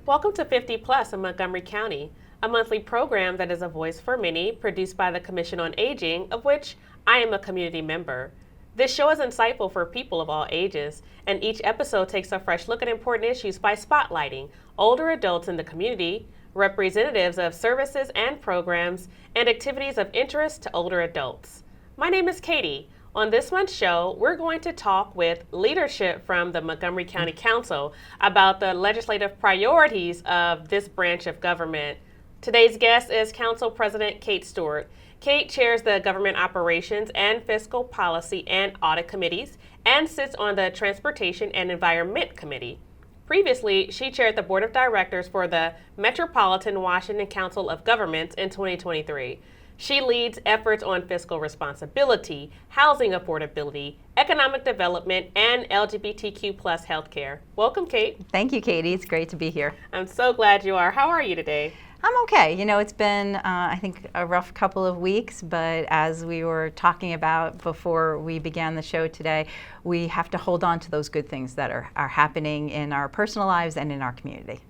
Welcome to 50 Plus in Montgomery County, a monthly program that is a voice for many, produced by the Commission on Aging, of which I am a community member. This show is insightful for people of all ages, and each episode takes a fresh look at important issues by spotlighting older adults in the community, representatives of services and programs, and activities of interest to older adults. My name is Katie. On this month's show, we're going to talk with leadership from the Montgomery County Council about the legislative priorities of this branch of government. Today's guest is Council President Kate Stewart. Kate chairs the Government Operations and Fiscal Policy and Audit Committees and sits on the Transportation and Environment Committee. Previously, she chaired the Board of Directors for the Metropolitan Washington Council of Governments in 2023. She leads efforts on fiscal responsibility, housing affordability, economic development, and LGBTQ plus healthcare. Welcome, Kate. Thank you, Katie. It's great to be here. I'm so glad you are. How are you today? I'm okay. You know, it's been, I think, a rough couple of weeks, but as we were talking about before we began the show today, we have to hold on to those good things that are happening in our personal lives and in our community.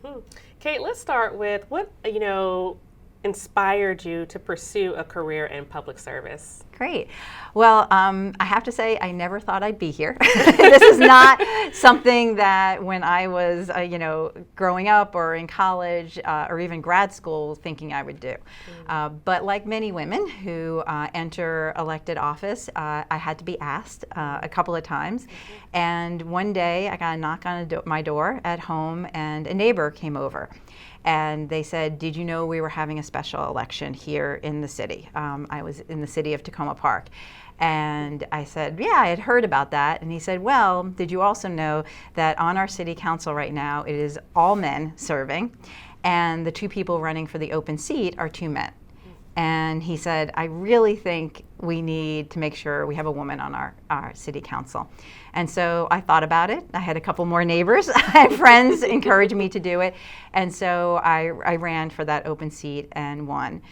Kate, let's start with what, inspired you to pursue a career in public service? Great. Well, I have to say, I never thought I'd be here. This is not something that when I was, growing up or in college or even grad school thinking I would do. But like many women who enter elected office, I had to be asked a couple of times. And one day I got a knock on my door at home and a neighbor came over. And they said, did you know we were having a special election here in the city? I was in the city of Tacoma Park. And I said, yeah, I had heard about that. And he said, well, did you also know that on our city council right now, it is all men serving, and the two people running for the open seat are two men. And he said, I really think we need to make sure we have a woman on our city council. And so I thought about it. I had a couple more neighbors and friends encourage me to do it. And so I ran for that open seat and won.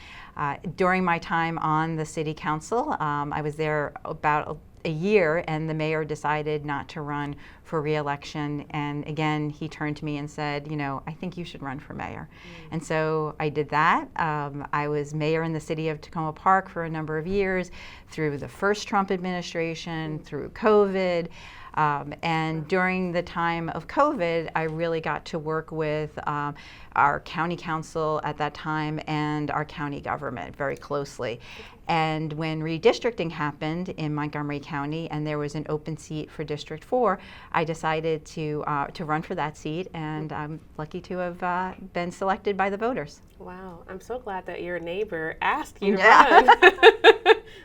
During my time on the city council, I was there about a year, and the mayor decided not to run for re-election. And again, he turned to me and said, I think you should run for mayor. And so I did that. I was mayor in the city of Tacoma Park for a number of years, through the first Trump administration, through COVID. And during the time of COVID, I really got to work with our county council at that time and our county government very closely. And when redistricting happened in Montgomery County and there was an open seat for District 4, I decided to run for that seat, and I'm lucky to have been selected by the voters. Wow, I'm so glad that your neighbor asked you to run.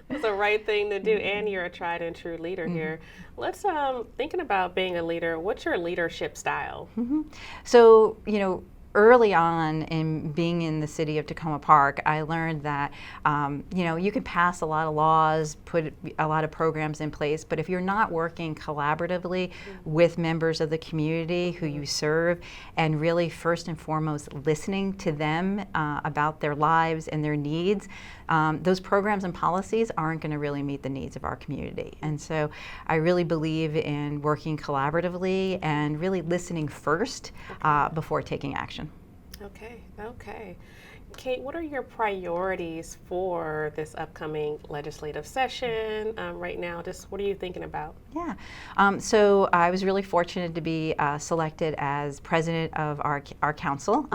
It's the right thing to do, and you're a tried and true leader here. Let's, thinking about being a leader, what's your leadership style? So, early on in being in the city of Tacoma Park, I learned that, you can pass a lot of laws, put a lot of programs in place, but if you're not working collaboratively with members of the community who you serve, and really first and foremost listening to them about their lives and their needs, those programs and policies aren't going to really meet the needs of our community. And so I really believe in working collaboratively and really listening first before taking action. Okay. Kate, what are your priorities for this upcoming legislative session right now? Just what are you thinking about? Yeah. So I was really fortunate to be selected as president of our council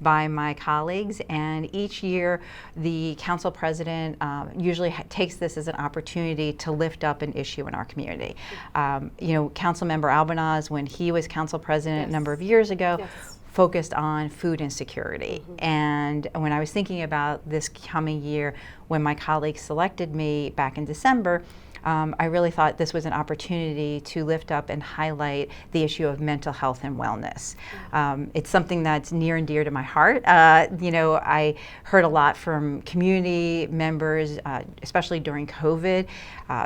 by my colleagues. And each year, the council president usually takes this as an opportunity to lift up an issue in our community. Councilmember Albanaz, when he was council president a number of years ago, focused on food insecurity. And when I was thinking about this coming year, when my colleagues selected me back in December, I really thought this was an opportunity to lift up and highlight the issue of mental health and wellness. It's something that's near and dear to my heart. I heard a lot from community members, especially during COVID.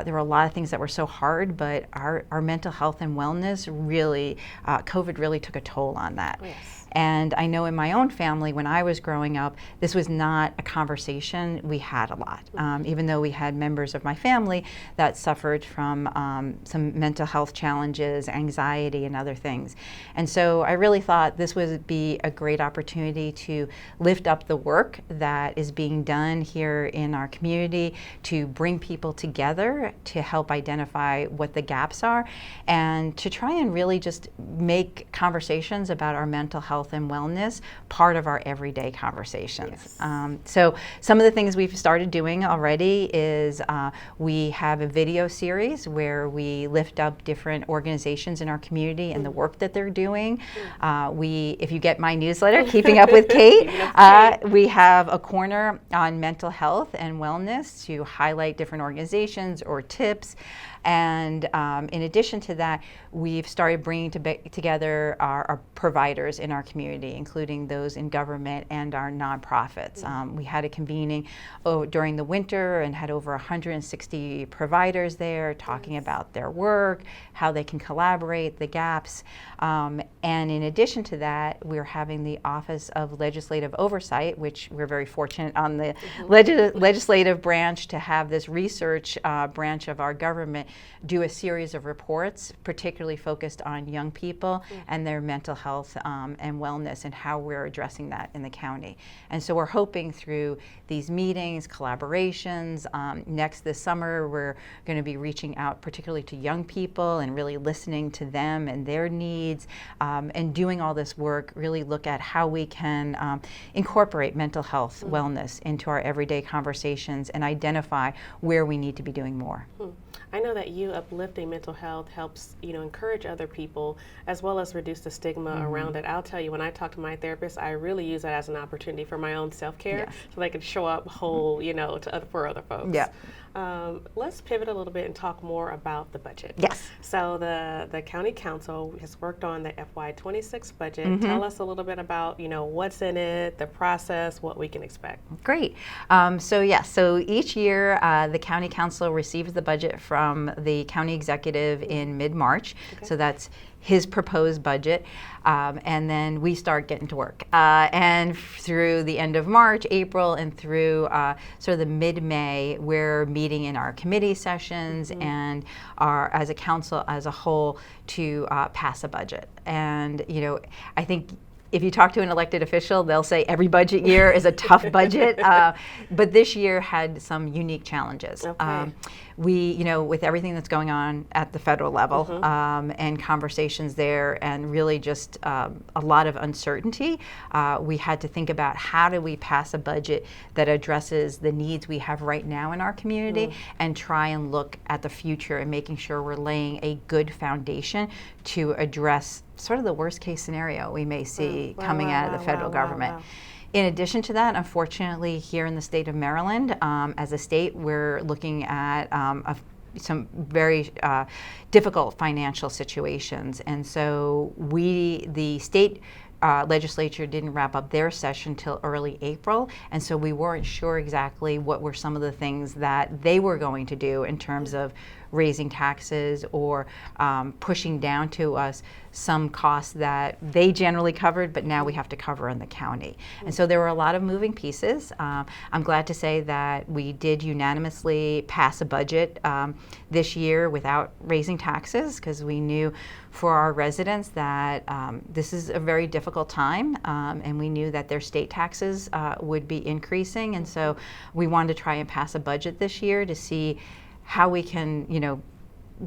There were a lot of things that were so hard, but our mental health and wellness really, COVID really took a toll on that. Yes. And I know in my own family, when I was growing up, this was not a conversation we had a lot, even though we had members of my family that suffered from some mental health challenges, anxiety, and other things. And so I really thought this would be a great opportunity to lift up the work that is being done here in our community, to bring people together to help identify what the gaps are, and to try and really just make conversations about our mental health and wellness part of our everyday conversations. Yes. So some of the things we've started doing already is we have a video series where we lift up different organizations in our community and the work that they're doing. If you get my newsletter, Keeping Up with Kate, we have a corner on mental health and wellness to highlight different organizations or tips. And in addition to that, we've started bringing together our providers in our community, including those in government and our nonprofits. We had a convening during the winter and had over 160 providers there talking about their work, how they can collaborate, the gaps. And in addition to that, we're having the Office of Legislative Oversight, which we're very fortunate on the legislative branch to have this research branch of our government do a series of reports, particularly focused on young people and their mental health and wellness and how we're addressing that in the county. And so we're hoping through these meetings, collaborations, this summer we're going to be reaching out particularly to young people and really listening to them and their needs, and doing all this work, really look at how we can incorporate mental health wellness into our everyday conversations and identify where we need to be doing more. I know that you uplifting mental health helps, encourage other people as well as reduce the stigma around it. I'll tell you, when I talk to my therapist, I really use that as an opportunity for my own self-care, so they can show up whole, for other folks. Yeah. Let's pivot a little bit and talk more about the budget. Yes. So the county council has worked on the FY26 budget. Tell us a little bit about, what's in it, the process, what we can expect. Great. So each year the county council receives the budget from the county executive in mid-March. Okay. So that's his proposed budget, and then we start getting to work. And through the end of March, April, and through sort of the mid-May, we're meeting in our committee sessions and as a council as a whole to pass a budget. And I think if you talk to an elected official, they'll say every budget year is a tough budget, but this year had some unique challenges. Okay. We, with everything that's going on at the federal level and conversations there, and really just a lot of uncertainty, we had to think about how do we pass a budget that addresses the needs we have right now in our community and try and look at the future and making sure we're laying a good foundation to address sort of the worst case scenario we may see coming out of the federal government. In addition to that, unfortunately, here in the state of Maryland, as a state, we're looking at some very difficult financial situations. And so the state legislature didn't wrap up their session till early April, and so we weren't sure exactly what were some of the things that they were going to do in terms of raising taxes or pushing down to us some costs that they generally covered, but now we have to cover in the county. And so there were a lot of moving pieces. I'm glad to say that we did unanimously pass a budget this year without raising taxes, because we knew for our residents that this is a very difficult time, and we knew that their state taxes would be increasing. And so we wanted to try and pass a budget this year to see how we can,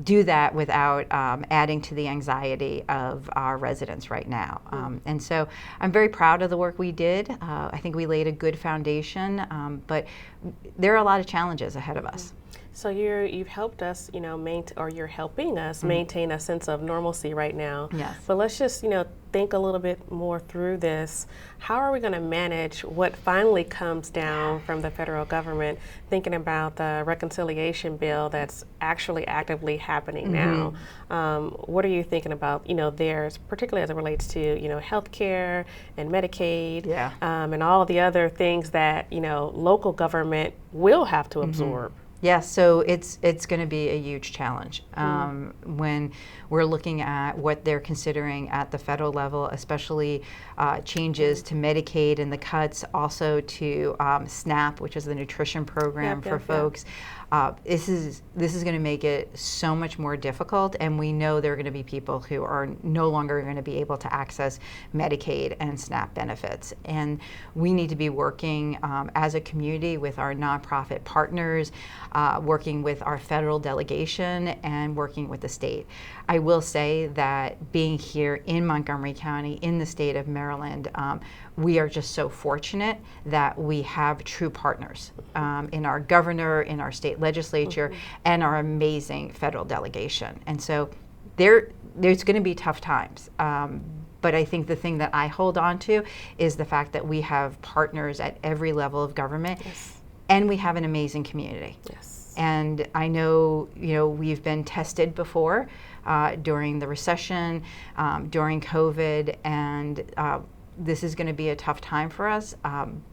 do that without adding to the anxiety of our residents right now. And so I'm very proud of the work we did. I think we laid a good foundation, but there are a lot of challenges ahead of us. So you've helped us, you're helping us maintain a sense of normalcy right now. Yes. But let's just, think a little bit more through this. How are we going to manage what finally comes down from the federal government, thinking about the reconciliation bill that's actually actively happening now? What are you thinking about, theirs, particularly as it relates to, healthcare and Medicaid, and all of the other things that, local government will have to absorb? Yes, so it's going to be a huge challenge when we're looking at what they're considering at the federal level, especially changes to Medicaid and the cuts, also to SNAP, which is the nutrition program for folks. This is going to make it so much more difficult, and we know there are going to be people who are no longer going to be able to access Medicaid and SNAP benefits. And we need to be working as a community with our nonprofit partners, working with our federal delegation, and working with the state. I will say that being here in Montgomery County, in the state of Maryland, we are just so fortunate that we have true partners in our governor, in our state legislature, and our amazing federal delegation. And so there's going to be tough times. But I think the thing that I hold on to is the fact that we have partners at every level of government, and we have an amazing community. And I know, we've been tested before during the recession, during COVID, and this is going to be a tough time for us,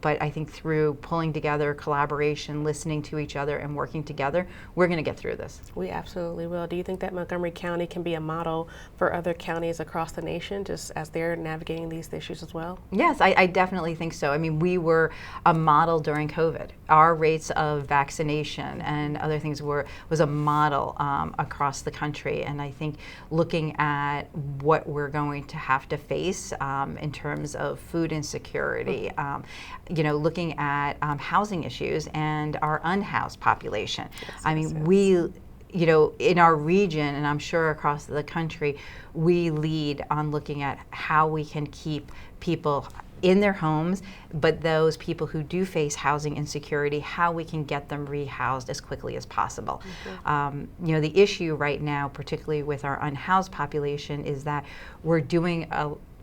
but I think through pulling together, collaboration, listening to each other, and working together, we're going to get through this. We absolutely will. Do you think that Montgomery County can be a model for other counties across the nation, just as they're navigating these issues as well? Yes, I definitely think so. I mean, we were a model during COVID. Our rates of vaccination and other things was a model across the country, and I think looking at what we're going to have to face in terms of food insecurity, looking at housing issues and our unhoused population. We, in our region, and I'm sure across the country, we lead on looking at how we can keep people in their homes, but those people who do face housing insecurity, how we can get them rehoused as quickly as possible. The issue right now, particularly with our unhoused population, is that we're doing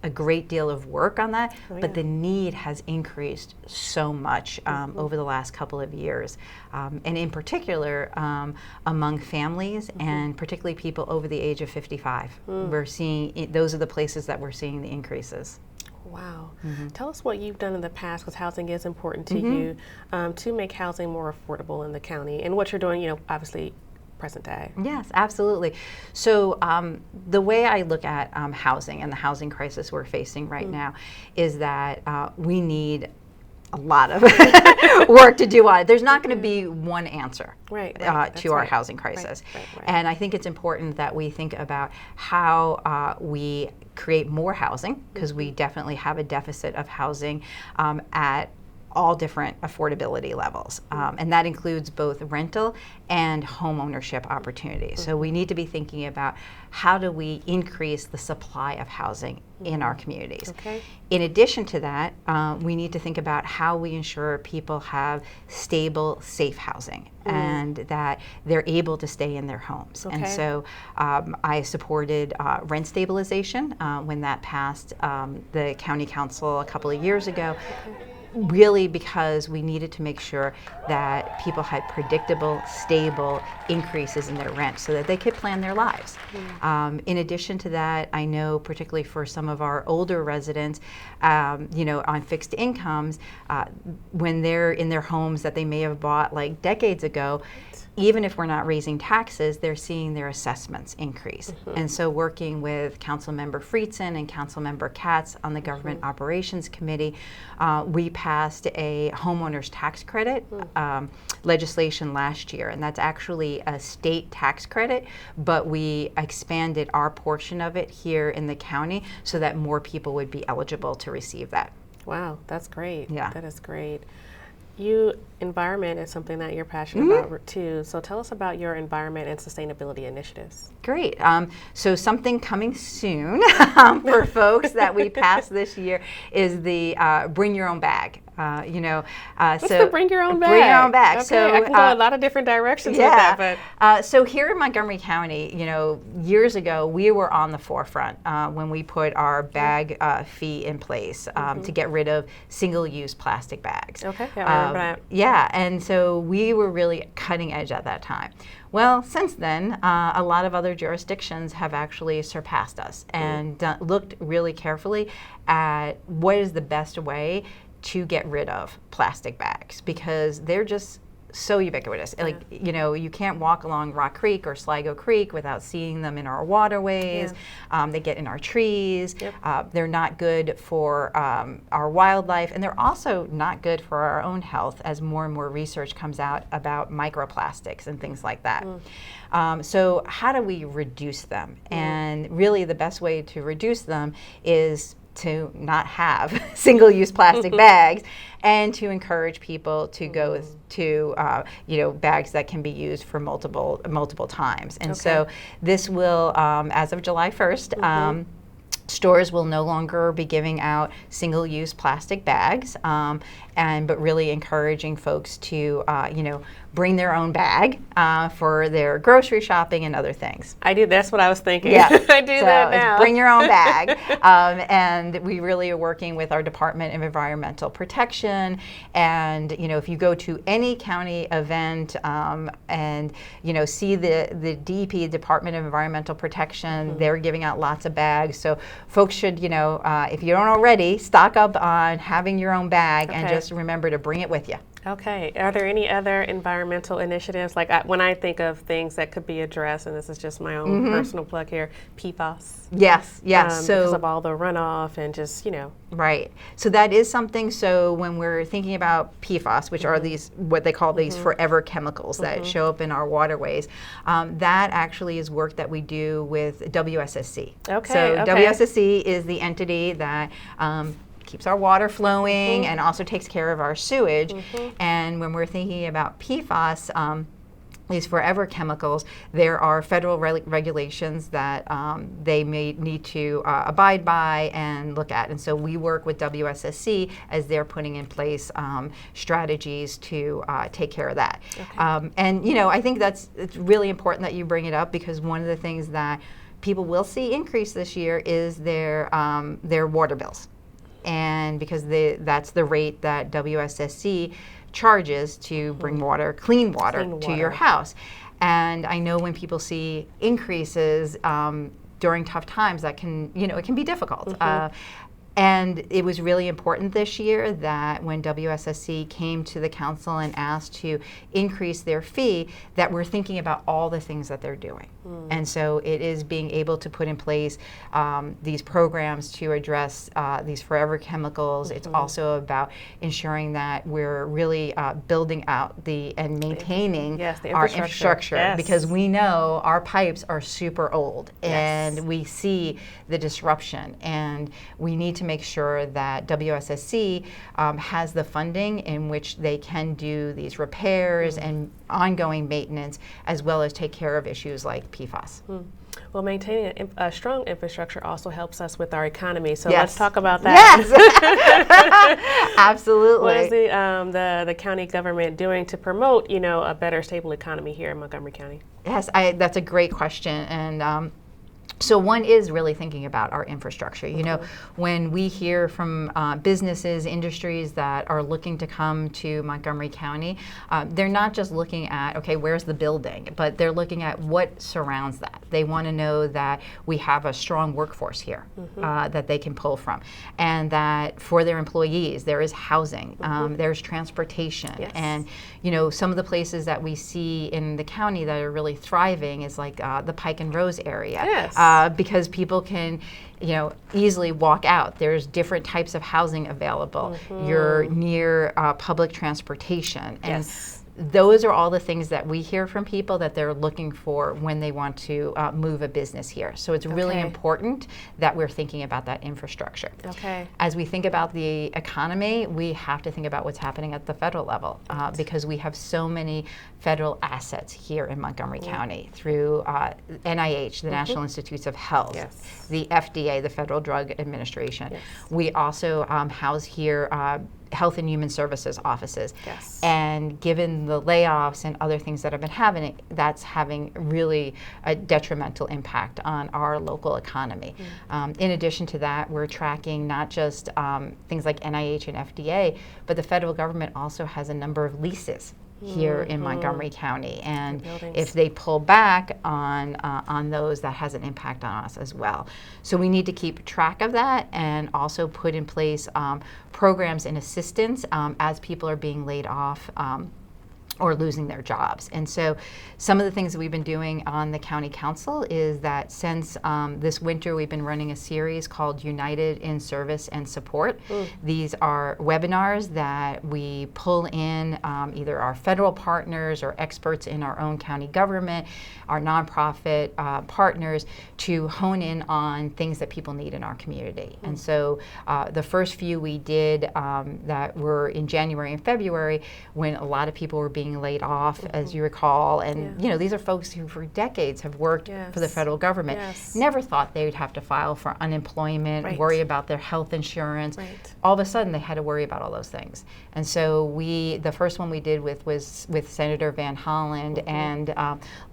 a great deal of work on that, but the need has increased so much over the last couple of years. And in particular, among families and particularly people over the age of 55. We're seeing, those are the places that we're seeing the increases. Wow. Tell us what you've done in the past, because housing is important to you, to make housing more affordable in the county, and what you're doing, obviously, present day. Yes, absolutely. So the way I look at housing and the housing crisis we're facing right now is that we need a lot of work to do on it. There's not going to be one answer to our housing crisis. And I think it's important that we think about how we create more housing, because we definitely have a deficit of housing at all different affordability levels. And that includes both rental and home ownership opportunities. So we need to be thinking about how do we increase the supply of housing in our communities. In addition to that, we need to think about how we ensure people have stable, safe housing and that they're able to stay in their homes. And so I supported rent stabilization when that passed the county council a couple of years ago. Really because we needed to make sure that people had predictable, stable increases in their rent so that they could plan their lives. In addition to that, I know particularly for some of our older residents, on fixed incomes, when they're in their homes that they may have bought like decades ago, even if we're not raising taxes, they're seeing their assessments increase. And so working with Councilmember Friedson and Councilmember Katz on the Government Operations Committee, we passed a homeowner's tax credit legislation last year, and that's actually a state tax credit, but we expanded our portion of it here in the county so that more people would be eligible to receive that. Wow, that's great. Yeah. That is great. Environment is something that you're passionate about too. So tell us about your environment and sustainability initiatives. Great. So something coming soon for folks that we passed this year is the bring your own bag. What's the bring your own bag? Bring your own bag. Okay, so I can go a lot of different directions with that. But so here in Montgomery County, years ago we were on the forefront when we put our bag fee in place to get rid of single-use plastic bags. Okay, yeah, I remember that. Yeah, and so we were really cutting edge at that time. Well, since then, a lot of other jurisdictions have actually surpassed us and looked really carefully at what is the best way to get rid of plastic bags, because they're just so ubiquitous. Like, you know, you can't walk along Rock Creek or Sligo Creek without seeing them in our waterways. They get in our trees. They're not good for our wildlife, and they're also not good for our own health as more and more research comes out about microplastics and things like that. So how do we reduce them? And really the best way to reduce them is to not have single-use plastic bags, and to encourage people to go to you know, bags that can be used for multiple times. And so this will, as of July 1st, stores will no longer be giving out single-use plastic bags, but really encouraging folks to you know, bring their own bag for their grocery shopping and other things. I do. That's what I was thinking. Yeah, I do so that now. Bring your own bag, and we really are working with our Department of Environmental Protection. And you know, if you go to any county event and you know, see the DEP, Department of Environmental Protection, they're giving out lots of bags. So folks should, you know, if you don't already, stock up on having your own bag, and just remember to bring it with you. Okay. Are there any other environmental initiatives? Like when I think of things that could be addressed, and this is just my own personal plug here, PFAS. Yes, yes. So because of all the runoff and just, you know. Right. So that is something. So when we're thinking about PFAS, which are these, what they call these forever chemicals that show up in our waterways, that actually is work that we do with WSSC. So WSSC is the entity that keeps our water flowing and also takes care of our sewage. And when we're thinking about PFAS, these forever chemicals, there are federal regulations that they may need to abide by and look at. And so we work with WSSC as they're putting in place strategies to take care of that. And you know, I think it's really important that you bring it up, because one of the things that people will see increase this year is their water bills. And because that's the rate that WSSC charges to bring water, clean water to your house. And I know when people see increases during tough times, that can, you know, it can be difficult. And it was really important this year that when WSSC came to the council and asked to increase their fee, that we're thinking about all the things that they're doing. And so it is being able to put in place these programs to address these forever chemicals. It's also about ensuring that we're really building out and maintaining our infrastructure, because we know our pipes are super old and we see the disruption, and we need to make sure that WSSC has the funding in which they can do these repairs and ongoing maintenance, as well as take care of issues like PFAS. Well, maintaining a strong infrastructure also helps us with our economy. So let's talk about that. Yes, absolutely. What is the county government doing to promote, you know, a better, stable economy here in Montgomery County? Yes, that's a great question. And so one is really thinking about our infrastructure. You know, when we hear from businesses, industries that are looking to come to Montgomery County, they're not just looking at, okay, where's the building, but they're looking at what surrounds that. They want to know that we have a strong workforce here that they can pull from, and that for their employees there is housing, there's transportation, and you know, some of the places that we see in the county that are really thriving is like the Pike and Rose area. Because people can, you know, easily walk out. There's different types of housing available. You're near public transportation. And those are all the things that we hear from people that they're looking for when they want to move a business here. So it's really important that we're thinking about that infrastructure. As we think about the economy, we have to think about what's happening at the federal level, because we have so many federal assets here in Montgomery County through NIH, the National Institutes of Health, the FDA, the Federal Drug Administration. We also house here Health and Human Services offices. And given the layoffs and other things that have been happening, that's having really a detrimental impact on our local economy. In addition to that, we're tracking not just things like NIH and FDA, but the federal government also has a number of leases here in Montgomery County, and if they pull back on those, that has an impact on us as well. So we need to keep track of that, and also put in place programs and assistance as people are being laid off. or losing their jobs. And so some of the things that we've been doing on the county council is that since this winter we've been running a series called United in Service and Support. These are webinars that we pull in either our federal partners or experts in our own county government, our nonprofit partners, to hone in on things that people need in our community. And so the first few we did that were in January and February, when a lot of people were being laid off, as you recall, and you know, these are folks who for decades have worked for the federal government, never thought they would have to file for unemployment, worry about their health insurance. All of a sudden they had to worry about all those things. And so the first one we did was with Senator Van Hollen, and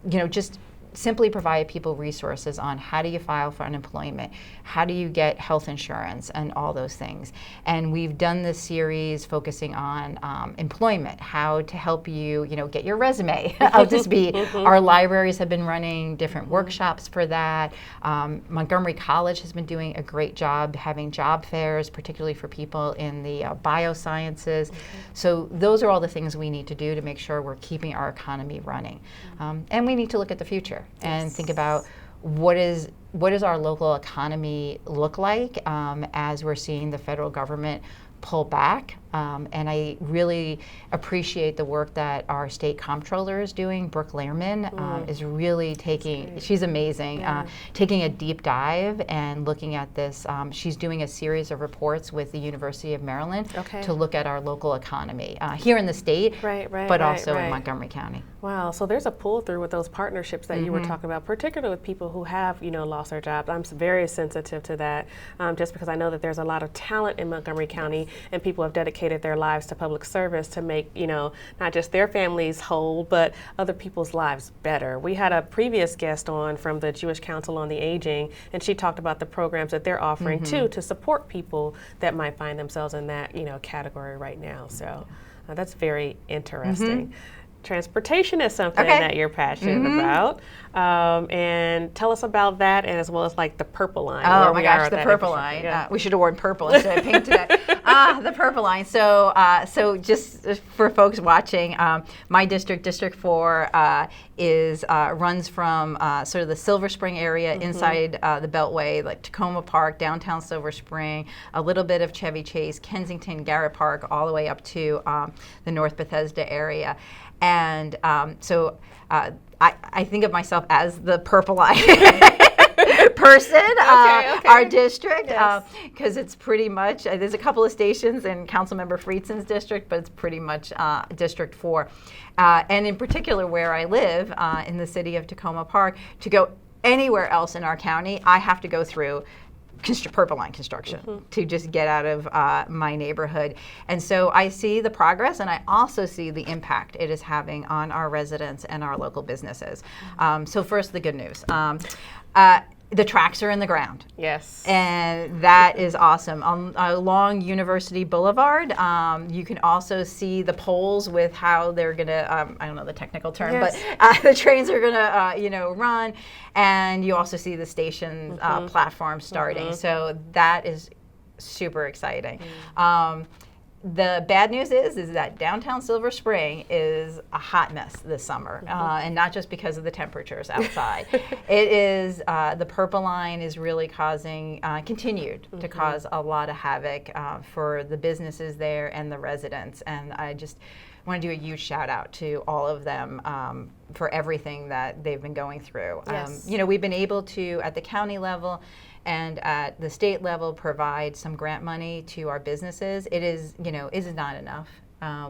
you know, just simply provide people resources on how do you file for unemployment, how do you get health insurance, and all those things. And we've done this series focusing on employment, how to help you, you know, get your resume up to speed. Our libraries have been running different workshops for that. Montgomery College has been doing a great job having job fairs, particularly for people in the biosciences. So those are all the things we need to do to make sure we're keeping our economy running. And we need to look at the future and think about what does our local economy look like as we're seeing the federal government pull back. And I really appreciate the work that our state comptroller is doing. Brooke Lehrman is really taking, she's amazing, taking a deep dive and looking at this. She's doing a series of reports with the University of Maryland to look at our local economy here in the state, but also in Montgomery County. Wow, so there's a pull through with those partnerships that you were talking about, particularly with people who have, you know, lost their jobs. I'm very sensitive to that, just because I know that there's a lot of talent in Montgomery County, and people have dedicated their lives to public service to make, you know, not just their families whole, but other people's lives better. We had a previous guest on from the Jewish Council on the Aging, and she talked about the programs that they're offering too to support people that might find themselves in that, you know, category right now. So that's very interesting. Transportation is something that you're passionate about, and tell us about that, and as well as like the Purple Line. Oh my gosh, the Purple Line. We should have worn purple instead of pink today. The Purple Line. So, so just for folks watching, my district, District 4, runs from sort of the Silver Spring area inside the Beltway, like Tacoma Park, downtown Silver Spring, a little bit of Chevy Chase, Kensington, Garrett Park, all the way up to the North Bethesda area. And so I think of myself as the Purple Line person, our district, because it's pretty much, there's a couple of stations in Councilmember Friedson's district, but it's pretty much District 4. And in particular where I live, in the city of Tacoma Park, to go anywhere else in our county, I have to go through Purple Line construction to just get out of my neighborhood. And so I see the progress, and I also see the impact it is having on our residents and our local businesses. So first, the good news. The tracks are in the ground. Yes. And that is awesome. Along University Boulevard, you can also see the poles with how they're going to, I don't know the technical term, but the trains are going to, you know, run. And you also see the station platform starting. So that is super exciting. The bad news is that downtown Silver Spring is a hot mess this summer, and not just because of the temperatures outside. It is, the Purple Line is really continued to cause a lot of havoc for the businesses there and the residents. And I just want to do a huge shout out to all of them for everything that they've been going through. You know, we've been able to, at the county level and at the state level, provide some grant money to our businesses. It is, you know, is not enough.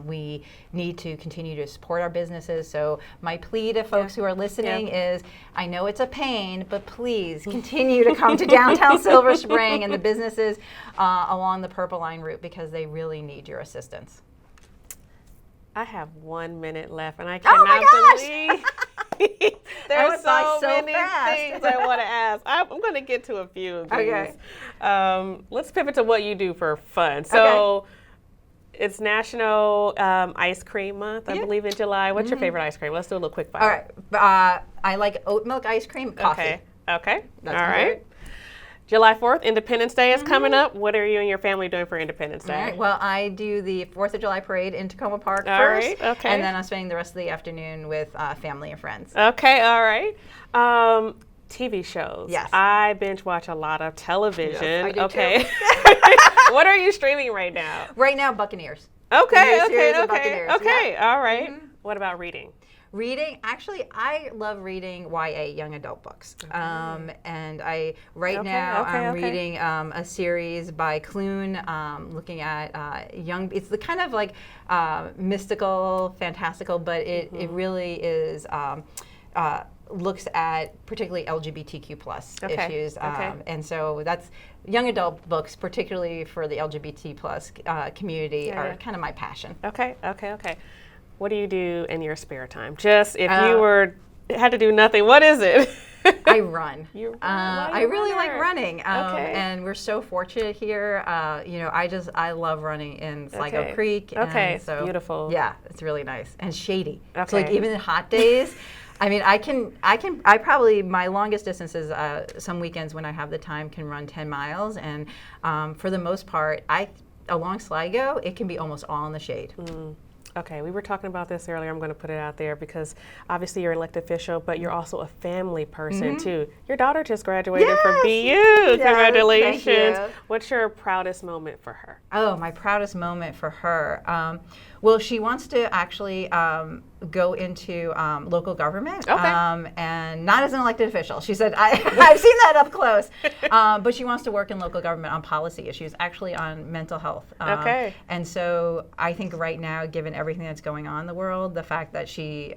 We need to continue to support our businesses. So my plea to folks who are listening is, I know it's a pain, but please continue to come to downtown Silver Spring and the businesses along the Purple Line route, because they really need your assistance. I have 1 minute left, and I cannot believe there's so many things I want to ask. I'm going to get to a few of these. Let's pivot to what you do for fun. So it's National Ice Cream Month, I believe, in July. What's your favorite ice cream? Let's do a little quick fire. All right. I like oat milk ice cream, coffee. Okay. All right. July 4th, Independence Day is coming up. What are you and your family doing for Independence Day? All right. Well, I do the 4th of July parade in Tacoma Park All first. right, okay. And then I'm spending the rest of the afternoon with family and friends. Okay, all right. TV shows. Yes. I binge watch a lot of television. Yes, I do okay. too. What are you streaming right now? Right now, Buccaneers. Okay, The new series okay, of okay. Buccaneers, Okay, yeah. all right. What about reading? Reading, actually, I love reading YA, young adult books. And right now I'm reading a series by Clune, looking at it's the kind of like mystical, fantastical, but it really is, looks at particularly LGBTQ plus issues. And so that's young adult books, particularly for the LGBT plus community, are kind of my passion. Okay. What do you do in your spare time? Just if you had to do nothing, what is it? I run. I really like running. And we're so fortunate here. I love running in Sligo Creek. Okay, and so, beautiful. Yeah, it's really nice and shady. Okay. So like even in hot days, I mean, I probably, my longest distance is some weekends when I have the time can run 10 miles. And for the most part, along Sligo, it can be almost all in the shade. Okay, we were talking about this earlier. I'm going to put it out there because obviously you're an elected official, but you're also a family person too. Your daughter just graduated from BU. Yes, Congratulations. thank you. What's your proudest moment for her? Oh, my proudest moment for her. Well, she wants to actually go into local government, and not as an elected official. She said, I've seen that up close, but she wants to work in local government on policy issues, actually on mental health. And so I think right now, given everything that's going on in the world, the fact that she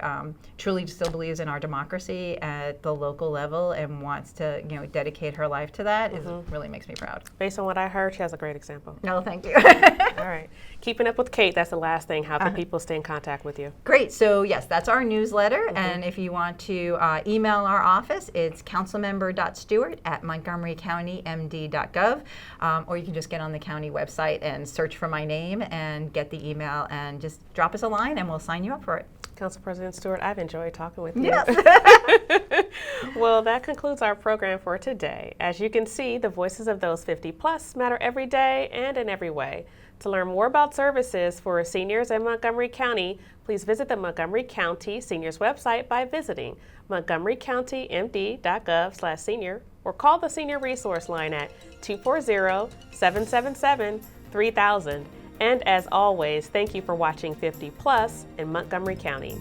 truly still believes in our democracy at the local level and wants to dedicate her life to that really makes me proud. Based on what I heard, she has a great example. No, thank you. All right. Keeping up with Kate, that's the last thing. How can people stay in contact with you? Great. So yes, that's our newsletter. And if you want to email our office, it's councilmember.stewart@montgomerycountymd.gov. Or you can just get on the county website and search for my name and get the email and just drop us a line and we'll sign you up for it. Council President Stewart, I've enjoyed talking with you. Yes. Well, that concludes our program for today. As you can see, the voices of those 50 plus matter every day and in every way. To learn more about services for seniors in Montgomery County, please visit the Montgomery County Seniors website by visiting montgomerycountymd.gov/senior or call the Senior Resource Line at 240-777-3000. And as always, thank you for watching 50 Plus in Montgomery County.